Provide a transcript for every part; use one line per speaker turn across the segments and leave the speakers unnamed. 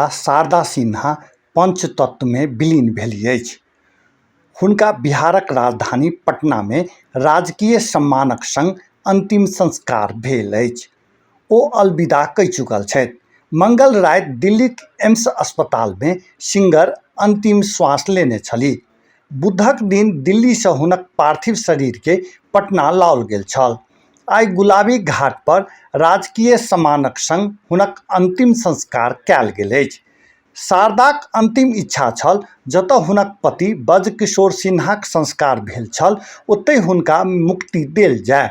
शारदा सिन्हा पंचतत्व में विलीन भेलीह अछि। हुनका बिहारक राजधानी पटना में राजकीय सम्मानक संग अंतिम संस्कार भेल अछि। ओ अलविदा कहि चुकल छथि। मंगल राति दिल्लीक एम्स अस्पताल में सिंगर अंतिम श्वास लेने छलीह। बुधक दिन दिल्ली से हुनक पार्थिव शरीर के पटना लाओल गेल छल। आइ गुलाबी घाट पर राजकीय सम्मानक संग हुनक अंतिम संस्कार कयल गेल अछि। शारदाक अंतिम इच्छा छल जतऽ हुनक पति ब्रजकिशोर सिन्हाक संस्कार भेल छल ओतहि हुनका मुक्ति देल जाय।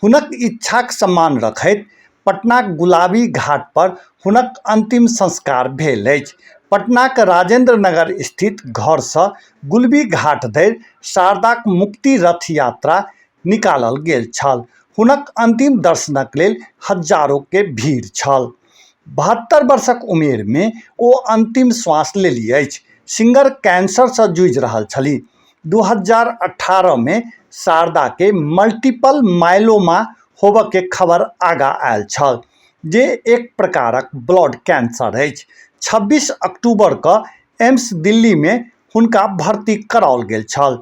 हुनक इच्छाक सम्मान रखैत पटनाक गुलाबी घाट पर हुनक अंतिम संस्कार भेल अछि। पटनाक राजेंद्र नगर स्थित घर से गुलाबी घाट धरि शारदाक मुक्ति रथ यात्रा निकालल गेल छल। हुनक अंतिम दर्शनक लेल हजारों के भीड़ छल। 72 वर्षक उमेर में ओ अंतिम श्वास लेलीह अछि। सिंगर कैंसर से जूझि रहल छलीह। 2018 में शारदा के मल्टीपल माइलोमा होबय के खबर आगा आयल छल जे एक प्रकारक ब्लड कैंसर अछि। 26 अक्टूबर क एम्स दिल्ली में हुनका भर्ती कराओल गेल छल।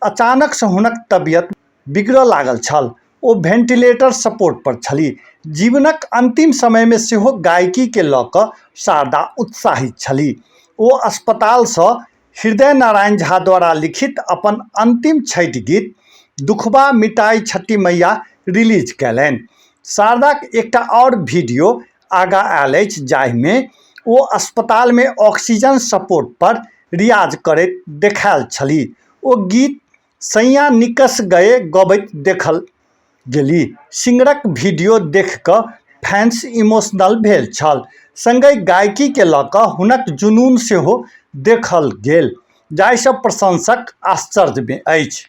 अचानक से हुनक तबियत बिगड़य लागल छल। ओ वेंटिलेटर सपोर्ट पर छलीह। जीवनक अंतिम समय में सेहो गायकी के लऽ कऽ शारदा उत्साहित छलीह। ओ अस्पताल से हृदय नारायण झा द्वारा लिखित अपन अंतिम छठि गीत दुखबा मिटाई छठी मैया रिलीज कयलनि। शारदाक एकटा और वीडियो आगा आयल अछि जाहि में ओ अस्पताल में ऑक्सीजन सपोर्ट पर रियाज करैत देखायल छलीह। ओ गीत सैया निकस गए गबैत देखल गेलीह। सिंगरक वीडियो देख कऽ फैंस इमोशनल भेल छल। संगहि गायकी के लऽ कऽ हुनक जुनून सेहो देखल गेल जाहिसँ प्रशंसक आश्चर्य में अछि।